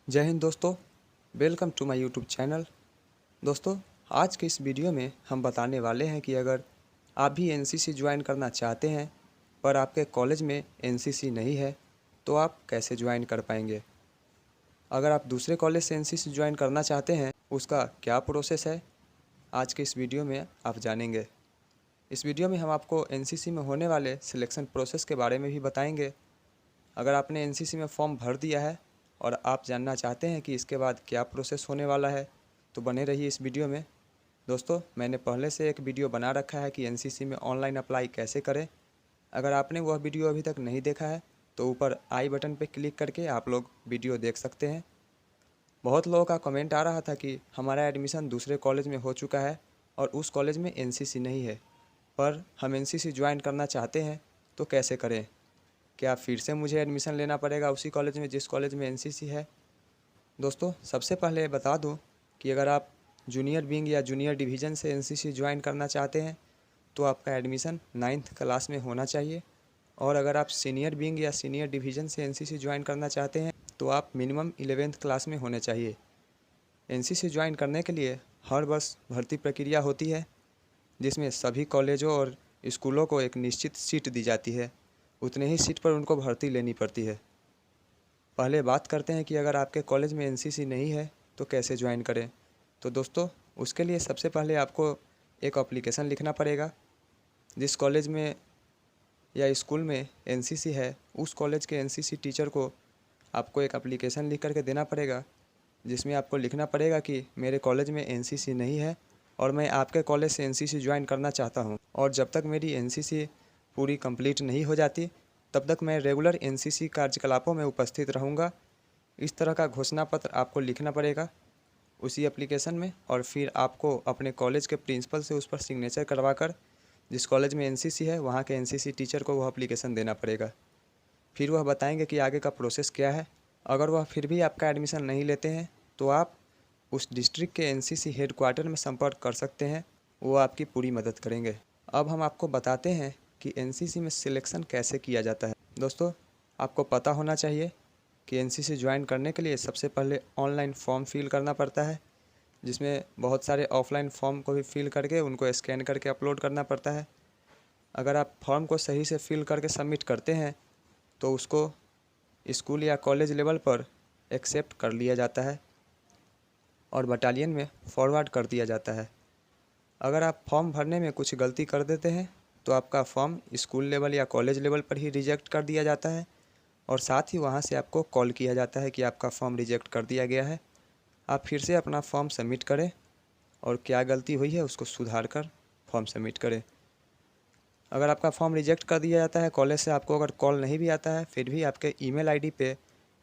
जय हिंद दोस्तों, welcome to my YouTube channel. दोस्तों, आज के इस वीडियो में हम बताने वाले हैं कि अगर आप भी एनसीसी ज्वाइन करना चाहते हैं पर आपके कॉलेज में एनसीसी नहीं है तो आप कैसे ज्वाइन कर पाएंगे। अगर आप दूसरे कॉलेज से एनसीसी ज्वाइन करना चाहते हैं उसका क्या प्रोसेस है, आज के इस वीडियो में आप जानेंगे। इस वीडियो में हम आपको एनसीसी में होने वाले सिलेक्शन प्रोसेस के बारे में भी बताएंगे। अगर आपने एनसीसी में फॉर्म भर दिया है और आप जानना चाहते हैं कि इसके बाद क्या प्रोसेस होने वाला है तो बने रहिए इस वीडियो में। दोस्तों, मैंने पहले से एक वीडियो बना रखा है कि एनसीसी में ऑनलाइन अप्लाई कैसे करें। अगर आपने वह वीडियो अभी तक नहीं देखा है तो ऊपर आई बटन पर क्लिक करके आप लोग वीडियो देख सकते हैं। बहुत लोगों का कमेंट आ रहा था कि हमारा एडमिशन दूसरे कॉलेज में हो चुका है और उस कॉलेज में एनसीसी नहीं है, पर हम एनसीसी ज्वाइन करना चाहते हैं तो कैसे करें। क्या फिर से मुझे एडमिशन लेना पड़ेगा उसी कॉलेज में जिस कॉलेज में एनसीसी है। दोस्तों, सबसे पहले बता दूं कि अगर आप जूनियर विंग या जूनियर डिवीज़न से एनसीसी ज्वाइन करना चाहते हैं तो आपका एडमिशन 9th क्लास में होना चाहिए, और अगर आप सीनियर विंग या सीनियर डिवीज़न से एनसीसी ज्वाइन करना चाहते हैं तो आप मिनिमम 11th क्लास में होने चाहिए। एनसीसी ज्वाइन करने के लिए हर वर्ष भर्ती प्रक्रिया होती है जिसमें सभी कॉलेजों और स्कूलों को एक निश्चित सीट दी जाती है। उतने ही सीट पर उनको भर्ती लेनी पड़ती है। पहले बात करते हैं कि अगर आपके कॉलेज में एनसीसी नहीं है तो कैसे ज्वाइन करें। तो दोस्तों, उसके लिए सबसे पहले आपको एक एप्लीकेशन लिखना पड़ेगा। जिस कॉलेज में या स्कूल में एनसीसी है उस कॉलेज के एनसीसी टीचर को आपको एक एप्लीकेशन लिख करके देना पड़ेगा, जिसमें आपको लिखना पड़ेगा कि मेरे कॉलेज में एनसीसी नहीं है और मैं आपके कॉलेज से एनसीसी ज्वाइन करना चाहता हूं, और जब तक मेरी एनसीसी पूरी कंप्लीट नहीं हो जाती तब तक मैं रेगुलर एनसीसी कार्यकलापों में उपस्थित रहूंगा। इस तरह का घोषणा पत्र आपको लिखना पड़ेगा उसी एप्लीकेशन में, और फिर आपको अपने कॉलेज के प्रिंसिपल से उस पर सिग्नेचर करवाकर जिस कॉलेज में एनसीसी है वहाँ के एनसीसी टीचर को वह एप्लीकेशन देना पड़ेगा। फिर वह बताएंगे कि आगे का प्रोसेस क्या है। अगर वह फिर भी आपका एडमिशन नहीं लेते हैं तो आप उस डिस्ट्रिक्ट के एनसीसी हेडक्वार्टर में संपर्क कर सकते हैं, वो आपकी पूरी मदद करेंगे। अब हम आपको बताते हैं कि एनसीसी में सिलेक्शन कैसे किया जाता है। दोस्तों, आपको पता होना चाहिए कि एनसीसी ज्वाइन करने के लिए सबसे पहले ऑनलाइन फॉर्म फिल करना पड़ता है, जिसमें बहुत सारे ऑफलाइन फॉर्म को भी फिल करके उनको स्कैन करके अपलोड करना पड़ता है। अगर आप फॉर्म को सही से फिल करके सबमिट करते हैं तो उसको स्कूल या कॉलेज लेवल पर एक्सेप्ट कर लिया जाता है और बटालियन में फॉरवर्ड कर दिया जाता है। अगर आप फॉर्म भरने में कुछ गलती कर देते हैं तो आपका फॉर्म स्कूल लेवल या कॉलेज लेवल पर ही रिजेक्ट कर दिया जाता है, और साथ ही वहां से आपको कॉल किया जाता है कि आपका फॉर्म रिजेक्ट कर दिया गया है, आप फिर से अपना फॉर्म सबमिट करें और क्या गलती हुई है उसको सुधार कर फॉर्म सबमिट करें। अगर आपका फॉर्म रिजेक्ट कर दिया जाता है कॉलेज से, आपको अगर कॉल नहीं भी आता है फिर भी आपके ईमेल आईडी पे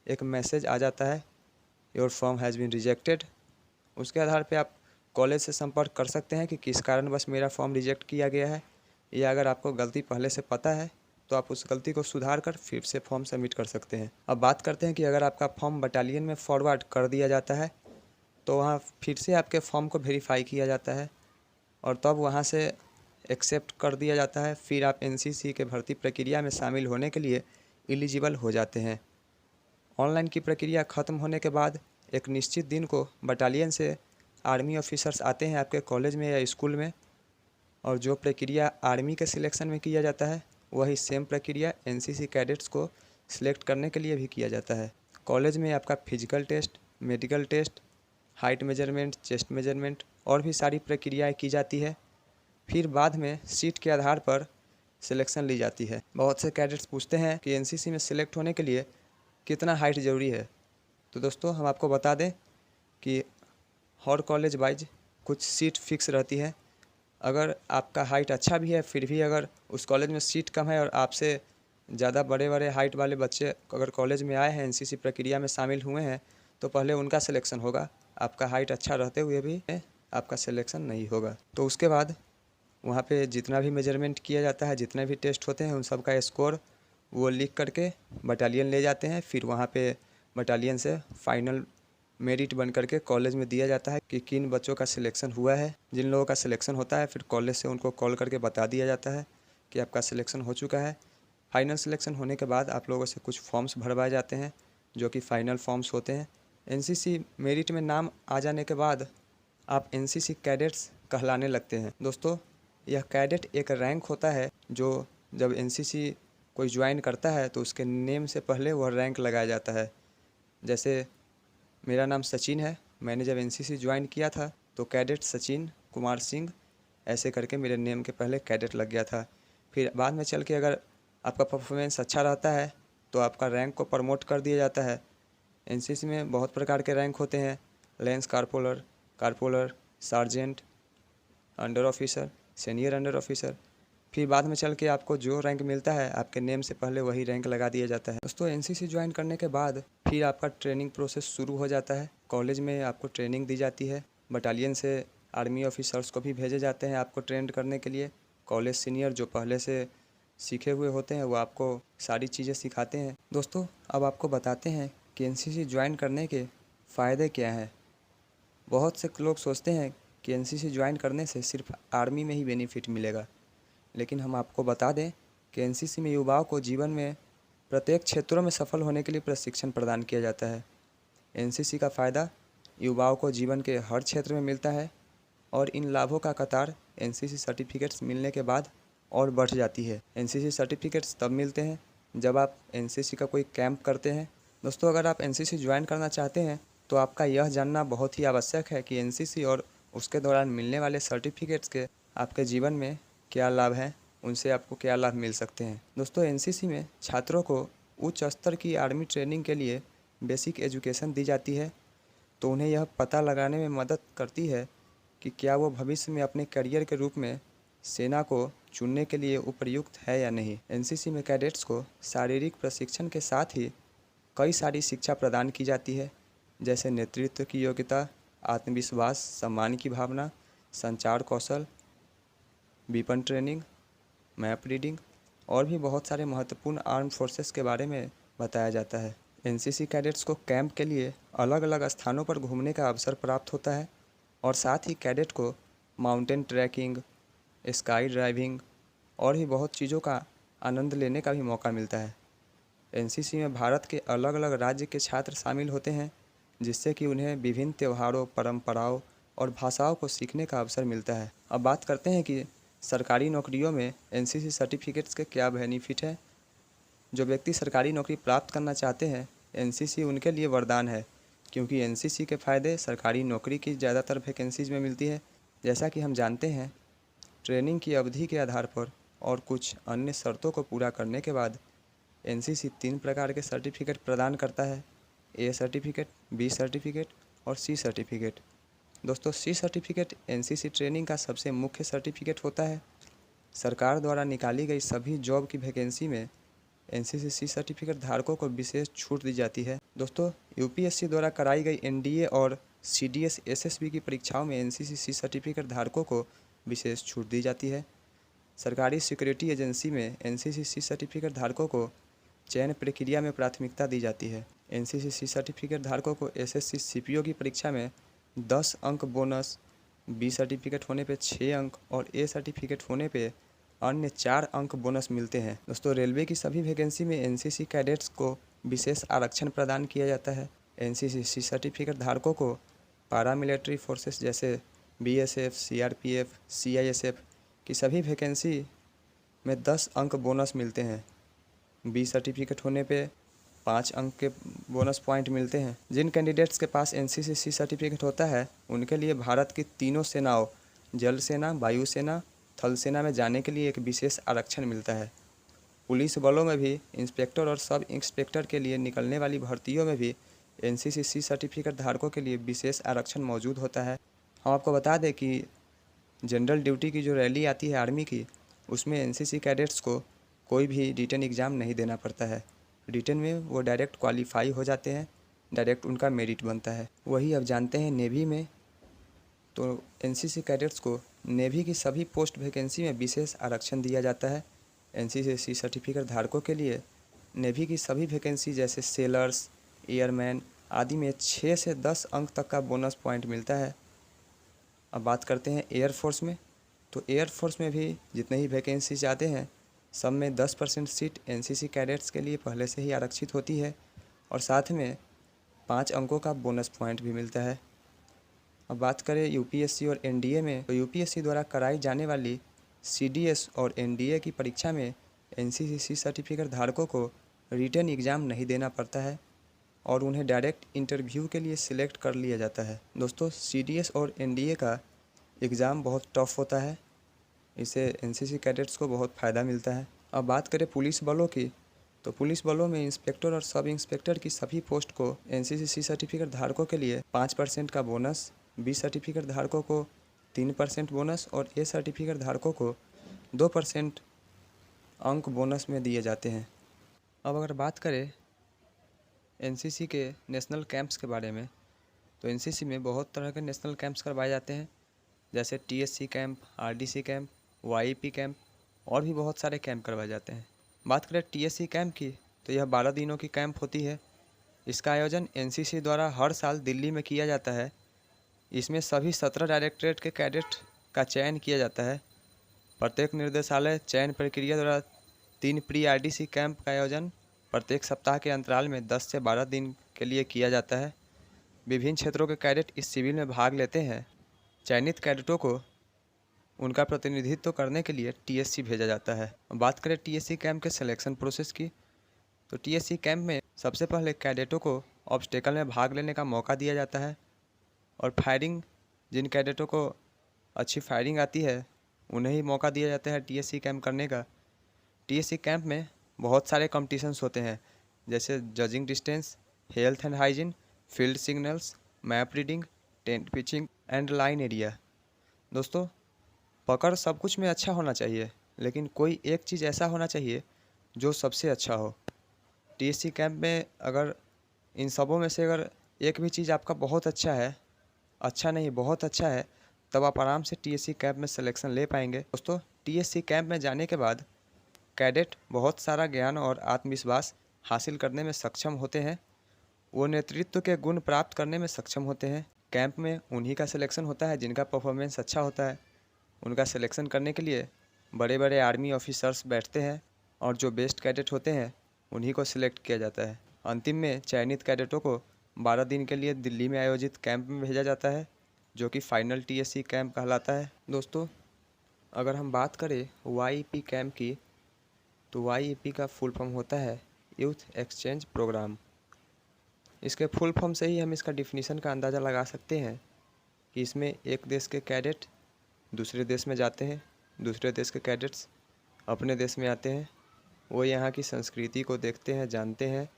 एक मैसेज आ जाता है, your form has been rejected. उसके आधार पे आप कॉलेज से संपर्क कर सकते हैं कि किस कारणवश मेरा फॉर्म रिजेक्ट किया गया है, या अगर आपको गलती पहले से पता है तो आप उस गलती को सुधार कर फिर से फॉर्म सबमिट कर सकते हैं। अब बात करते हैं कि अगर आपका फॉर्म बटालियन में फॉरवर्ड कर दिया जाता है तो वहाँ फिर से आपके फॉर्म को वेरीफाई किया जाता है और तब वहाँ से एक्सेप्ट कर दिया जाता है। फिर आप एनसीसी के भर्ती प्रक्रिया में शामिल होने के लिए एलिजिबल हो जाते हैं। ऑनलाइन की प्रक्रिया ख़त्म होने के बाद एक निश्चित दिन को बटालियन से आर्मी ऑफिसर्स आते हैं आपके कॉलेज में या स्कूल में, और जो प्रक्रिया आर्मी के सिलेक्शन में किया जाता है वही सेम प्रक्रिया एनसीसी कैडेट्स को सिलेक्ट करने के लिए भी किया जाता है। कॉलेज में आपका physical test, medical test, height measurement, chest measurement और भी सारी प्रक्रियाएँ की जाती है। फिर बाद में सीट के आधार पर सिलेक्शन ली जाती है। बहुत से कैडेट्स पूछते हैं कि एनसीसी में सिलेक्ट होने के लिए कितना हाइट ज़रूरी है। तो दोस्तों, हम आपको बता दें कि हर कॉलेज वाइज कुछ सीट फिक्स रहती है। अगर आपका हाइट अच्छा भी है फिर भी अगर उस कॉलेज में सीट कम है और आपसे ज़्यादा बड़े बड़े हाइट वाले बच्चे अगर कॉलेज में आए हैं, एनसीसी प्रक्रिया में शामिल हुए हैं, तो पहले उनका सिलेक्शन होगा। आपका हाइट अच्छा रहते हुए भी आपका सिलेक्शन नहीं होगा। तो उसके बाद वहाँ पे जितना भी मेजरमेंट किया जाता है, जितने भी टेस्ट होते हैं, उन सब का स्कोर वो लिख करके बटालियन ले जाते हैं। फिर वहाँ पे बटालियन से फाइनल मेरिट बन करके कॉलेज में दिया जाता है कि किन बच्चों का सिलेक्शन हुआ है। जिन लोगों का सिलेक्शन होता है फिर कॉलेज से उनको कॉल करके बता दिया जाता है कि आपका सिलेक्शन हो चुका है। फाइनल सिलेक्शन होने के बाद आप लोगों से कुछ फॉर्म्स भरवाए जाते हैं जो कि फ़ाइनल फॉर्म्स होते हैं। एनसीसी मेरिट में नाम आ जाने के बाद आप एनसीसी कैडेट्स कहलाने लगते हैं। दोस्तों, यह कैडेट एक रैंक होता है जो जब एनसीसी कोई ज्वाइन करता है तो उसके नेम से पहले वह रैंक लगाया जाता है। जैसे मेरा नाम सचिन है, मैंने जब एनसीसी ज्वाइन किया था तो कैडेट सचिन कुमार सिंह ऐसे करके मेरे नेम के पहले कैडेट लग गया था। फिर बाद में चल के अगर आपका परफॉर्मेंस अच्छा रहता है तो आपका रैंक को प्रमोट कर दिया जाता है। एनसीसी में बहुत प्रकार के रैंक होते हैं, lance corporal, sergeant, under officer, senior under officer. फिर बाद में चल के आपको जो रैंक मिलता है आपके नेम से पहले वही रैंक लगा दिया जाता है। दोस्तों, एनसीसी ज्वाइन करने के बाद फिर आपका ट्रेनिंग प्रोसेस शुरू हो जाता है। कॉलेज में आपको ट्रेनिंग दी जाती है। बटालियन से आर्मी ऑफिसर्स को भी भेजे जाते हैं आपको ट्रेंड करने के लिए। कॉलेज सीनियर जो पहले से सीखे हुए होते हैं वो आपको सारी चीज़ें सिखाते हैं। दोस्तों, अब आपको बताते हैं कि एनसीसी ज्वाइन करने के फ़ायदे क्या हैं। बहुत से लोग सोचते हैं कि एनसीसी ज्वाइन करने से सिर्फ आर्मी में ही बेनिफिट मिलेगा, लेकिन हम आपको बता दें कि एनसीसी में युवाओं को जीवन में प्रत्येक क्षेत्रों में सफल होने के लिए प्रशिक्षण प्रदान किया जाता है। एनसीसी का फ़ायदा युवाओं को जीवन के हर क्षेत्र में मिलता है और इन लाभों का कतार एनसीसी सर्टिफिकेट्स मिलने के बाद और बढ़ जाती है। एनसीसी सर्टिफिकेट्स तब मिलते हैं जब आप एनसीसी का कोई कैंप करते हैं। दोस्तों, अगर आप एनसीसी ज्वाइन करना चाहते हैं तो आपका यह जानना बहुत ही आवश्यक है कि एनसीसी और उसके दौरान मिलने वाले सर्टिफिकेट्स के आपके जीवन में क्या लाभ हैं, उनसे आपको क्या लाभ मिल सकते हैं। दोस्तों, एनसीसी में छात्रों को उच्च स्तर की आर्मी ट्रेनिंग के लिए बेसिक एजुकेशन दी जाती है, तो उन्हें यह पता लगाने में मदद करती है कि क्या वो भविष्य में अपने करियर के रूप में सेना को चुनने के लिए उपयुक्त है या नहीं। एनसीसी में कैडेट्स को शारीरिक प्रशिक्षण के साथ ही कई सारी शिक्षा प्रदान की जाती है, जैसे नेतृत्व की योग्यता, आत्मविश्वास, सम्मान की भावना, संचार कौशल, वेपन ट्रेनिंग, मैप रीडिंग और भी बहुत सारे महत्वपूर्ण आर्म फोर्सेस के बारे में बताया जाता है। एनसीसी कैडेट्स को कैंप के लिए अलग अलग स्थानों पर घूमने का अवसर प्राप्त होता है और साथ ही कैडेट को माउंटेन ट्रैकिंग, स्काई ड्राइविंग और भी बहुत चीज़ों का आनंद लेने का भी मौका मिलता है। एनसीसी में भारत के अलग अलग राज्य के छात्र शामिल होते हैं, जिससे कि उन्हें विभिन्न त्योहारों, परंपराओं और भाषाओं को सीखने का अवसर मिलता है। अब बात करते हैं कि सरकारी नौकरियों में एनसीसी सर्टिफिकेट्स के क्या बेनिफिट हैं। जो व्यक्ति सरकारी नौकरी प्राप्त करना चाहते हैं, एनसीसी उनके लिए वरदान है, क्योंकि एनसीसी के फ़ायदे सरकारी नौकरी की ज़्यादातर वैकेंसीज में मिलती है। जैसा कि हम जानते हैं, ट्रेनिंग की अवधि के आधार पर और कुछ अन्य शर्तों को पूरा करने के बाद एनसीसी 3 प्रकार के सर्टिफिकेट प्रदान करता है: ए सर्टिफिकेट, बी सर्टिफिकेट और सी सर्टिफिकेट। दोस्तों, सी सर्टिफिकेट एनसीसी ट्रेनिंग का सबसे मुख्य सर्टिफिकेट होता है। सरकार द्वारा निकाली गई सभी जॉब की वैकेंसी में एनसीसी सी सर्टिफिकेट धारकों को विशेष छूट दी जाती है। दोस्तों, यूपीएससी द्वारा कराई गई एनडीए और सीडीएस एसएसबी की परीक्षाओं में एनसीसी सी सर्टिफिकेट धारकों को विशेष छूट दी जाती है। सरकारी सिक्योरिटी एजेंसी में एनसीसी सी सर्टिफिकेट धारकों को चयन प्रक्रिया में प्राथमिकता दी जाती है। एनसीसी सी सर्टिफिकेट धारकों को एसएससी सीपीओ की परीक्षा में 10 अंक बोनस, बी सर्टिफिकेट होने पे 6 अंक और ए सर्टिफिकेट होने पे अन्य 4 अंक बोनस मिलते हैं। दोस्तों, रेलवे की सभी वैकेंसी में एनसीसी कैडेट्स को विशेष आरक्षण प्रदान किया जाता है। एनसीसी सी सर्टिफिकेट धारकों को पारामिलिट्री फोर्सेस जैसे बीएसएफ, सीआरपीएफ, सीआईएसएफ की सभी वैकेंसी में 10 अंक बोनस मिलते हैं। बी सर्टिफिकेट होने पे 5 अंक के बोनस पॉइंट मिलते हैं। जिन कैंडिडेट्स के पास एनसीसी सी सर्टिफिकेट होता है उनके लिए भारत की तीनों सेनाओं, जल सेना, वायु सेना, थल सेना में जाने के लिए एक विशेष आरक्षण मिलता है। पुलिस बलों में भी इंस्पेक्टर और सब इंस्पेक्टर के लिए निकलने वाली भर्तियों में भी एनसीसी सी सर्टिफिकेट धारकों के लिए विशेष आरक्षण मौजूद होता है। हम आपको बता दें कि जनरल ड्यूटी की जो रैली आती है आर्मी की, उसमें एनसीसी कैडेट्स को कोई भी रिटन एग्ज़ाम नहीं देना पड़ता है। रिटन में वो डायरेक्ट क्वालिफाई हो जाते हैं, डायरेक्ट उनका मेरिट बनता है। वही अब जानते हैं नेवी में, तो एनसीसी कैडेट्स को नेवी की सभी पोस्ट वैकेंसी में विशेष आरक्षण दिया जाता है। एनसीसी सी सर्टिफिकेट धारकों के लिए नेवी की सभी वैकेंसी जैसे सेलर्स, एयरमैन आदि में 6 से 10 अंक तक का बोनस पॉइंट मिलता है। अब बात करते हैं एयरफोर्स में, तो एयरफोर्स में भी जितने ही वैकेंसीज आते हैं सब में 10% सीट एनसीसी कैडेट्स के लिए पहले से ही आरक्षित होती है और साथ में 5 अंकों का बोनस पॉइंट भी मिलता है। अब बात करें यूपीएससी और एनडीए में, तो यूपीएससी द्वारा कराई जाने वाली सीडीएस और एनडीए की परीक्षा में एनसीसी सर्टिफिकेट धारकों को रिटन एग्ज़ाम नहीं देना पड़ता है और उन्हें डायरेक्ट इंटरव्यू के लिए सिलेक्ट कर लिया जाता है। दोस्तों, सीडीएस और एनडीए का एग्ज़ाम बहुत टफ होता है, इससे एनसीसी कैडेट्स को बहुत फ़ायदा मिलता है। अब बात करें पुलिस बलों की, तो पुलिस बलों में इंस्पेक्टर और सब इंस्पेक्टर की सभी पोस्ट को एनसीसी सर्टिफिकेट धारकों के लिए 5% का बोनस, बी सर्टिफिकेट धारकों को 3% बोनस और ए सर्टिफिकेट धारकों को 2% अंक बोनस में दिए जाते हैं। अब अगर बात करें एनसीसी के नेशनल कैंप्स के बारे में, तो एनसीसी में बहुत तरह के नेशनल कैंप्स करवाए जाते हैं, जैसे TSC camp, RDC camp, YP camp और भी बहुत सारे कैंप करवाए जाते हैं। बात करें टीएससी कैंप की, तो यह 12 दिनों की कैंप होती है। इसका आयोजन एनसीसी द्वारा हर साल दिल्ली में किया जाता है। इसमें सभी 17 डायरेक्टरेट के कैडेट का चयन किया जाता है। प्रत्येक निर्देशालय चयन प्रक्रिया द्वारा 3 प्री आरडीसी कैंप का आयोजन प्रत्येक सप्ताह के अंतराल में 10 से 12 दिन के लिए किया जाता है। विभिन्न क्षेत्रों के कैडेट इस शिविर में भाग लेते हैं। चयनित कैडेटों को उनका प्रतिनिधित्व करने के लिए टीएससी भेजा जाता है। बात करें टीएससी कैंप के सिलेक्शन प्रोसेस की, तो टीएससी कैंप में सबसे पहले कैडेटों को ऑब्स्टेकल में भाग लेने का मौका दिया जाता है और फायरिंग, जिन कैडेटों को अच्छी फायरिंग आती है उन्हें ही मौका दिया जाता है टीएससी कैंप करने का। टीएससी कैंप में बहुत सारे कॉम्पिटिशन्स होते हैं, जैसे judging distance, health and hygiene, field signals, map reading, tent pitching and line area. दोस्तों, पकड़ सब कुछ में अच्छा होना चाहिए, लेकिन कोई एक चीज़ ऐसा होना चाहिए जो सबसे अच्छा हो। टीएससी कैंप में अगर इन सबों में से अगर एक भी चीज़ आपका बहुत अच्छा है, अच्छा नहीं बहुत अच्छा है, तब आप आराम से टीएससी कैंप में सिलेक्शन ले पाएंगे। दोस्तों, टीएससी कैंप में जाने के बाद कैडेट बहुत सारा ज्ञान और आत्मविश्वास हासिल करने में सक्षम होते हैं। वो नेतृत्व के गुण प्राप्त करने में सक्षम होते हैं। कैंप में उन्हीं का सिलेक्शन होता है जिनका परफॉर्मेंस अच्छा होता है। उनका सिलेक्शन करने के लिए बड़े बड़े आर्मी ऑफिसर्स बैठते हैं और जो बेस्ट कैडेट होते हैं उन्हीं को सिलेक्ट किया जाता है। अंतिम में चयनित कैडेटों को 12 दिन के लिए दिल्ली में आयोजित कैंप में भेजा जाता है, जो कि फाइनल टीएससी कैंप कहलाता है। दोस्तों, अगर हम बात करें वाईपी कैंप की, तो वाईपी का फुल फॉर्म होता है यूथ एक्सचेंज प्रोग्राम। इसके फुल फॉर्म से ही हम इसका डिफिनीशन का अंदाज़ा लगा सकते हैं कि इसमें एक देश के कैडेट दूसरे देश में जाते हैं, दूसरे देश के कैडेट्स अपने देश में आते हैं। वो यहाँ की संस्कृति को देखते हैं, जानते हैं,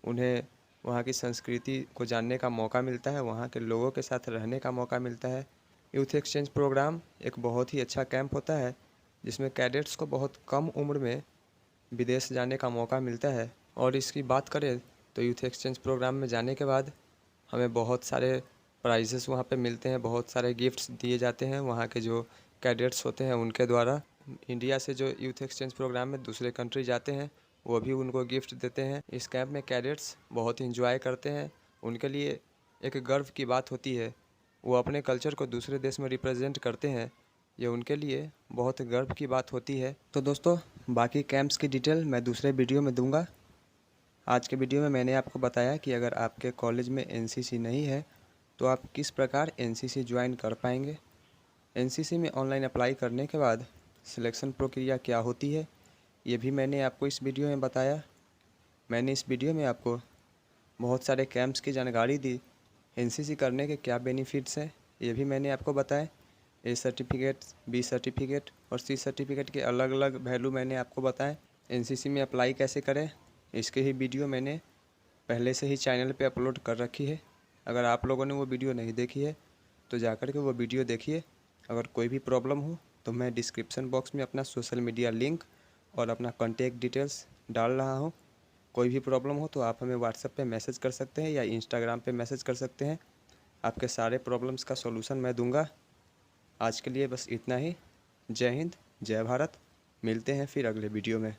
उन्हें वहाँ की संस्कृति को जानने का मौका मिलता है, वहाँ के लोगों के साथ रहने का मौका मिलता है। यूथ एक्सचेंज प्रोग्राम एक बहुत ही अच्छा कैंप होता है, जिसमें कैडेट्स को बहुत कम उम्र में विदेश जाने का मौका मिलता है। और इसकी बात करें तो यूथ एक्सचेंज प्रोग्राम में जाने के बाद हमें बहुत सारे प्राइजेस वहाँ पे मिलते हैं, बहुत सारे गिफ्ट्स दिए जाते हैं वहाँ के जो कैडेट्स होते हैं उनके द्वारा। इंडिया से जो यूथ एक्सचेंज प्रोग्राम में दूसरे कंट्री जाते हैं वो भी उनको गिफ्ट देते हैं। इस कैंप में कैडेट्स बहुत इंजॉय करते हैं। उनके लिए एक गर्व की बात होती है, वो अपने कल्चर को दूसरे देश में रिप्रेजेंट करते हैं, ये उनके लिए बहुत गर्व की बात होती है। तो दोस्तों, बाकी कैंप्स की डिटेल मैं दूसरे वीडियो में दूंगा। आज के वीडियो में मैंने आपको बताया कि अगर आपके कॉलेज में एनसीसी नहीं है तो आप किस प्रकार एनसीसी ज्वाइन कर पाएंगे। एनसीसी में ऑनलाइन अप्लाई करने के बाद सिलेक्शन प्रक्रिया क्या होती है, ये भी मैंने आपको इस वीडियो में बताया। मैंने इस वीडियो में आपको बहुत सारे कैंप्स की जानकारी दी। एनसीसी करने के क्या बेनिफिट्स हैं ये भी मैंने आपको बताए। ए सर्टिफिकेट, बी सर्टिफिकेट और सी सर्टिफिकेट के अलग अलग वैल्यू मैंने आपको बताए। एनसीसी में अप्लाई कैसे करें इसके ही वीडियो मैंने पहले से ही चैनल पे अपलोड कर रखी है। अगर आप लोगों ने वो वीडियो नहीं देखी है तो जाकर के वो वीडियो देखिए। अगर कोई भी प्रॉब्लम हो तो मैं डिस्क्रिप्शन बॉक्स में अपना सोशल मीडिया लिंक और अपना कॉन्टैक्ट डिटेल्स डाल रहा हूँ। कोई भी प्रॉब्लम हो तो आप हमें व्हाट्सएप पे मैसेज कर सकते हैं या इंस्टाग्राम पे मैसेज कर सकते हैं। आपके सारे प्रॉब्लम्स का सॉल्यूशन मैं दूंगा। आज के लिए बस इतना ही। जय हिंद, जय भारत। मिलते हैं फिर अगले वीडियो में।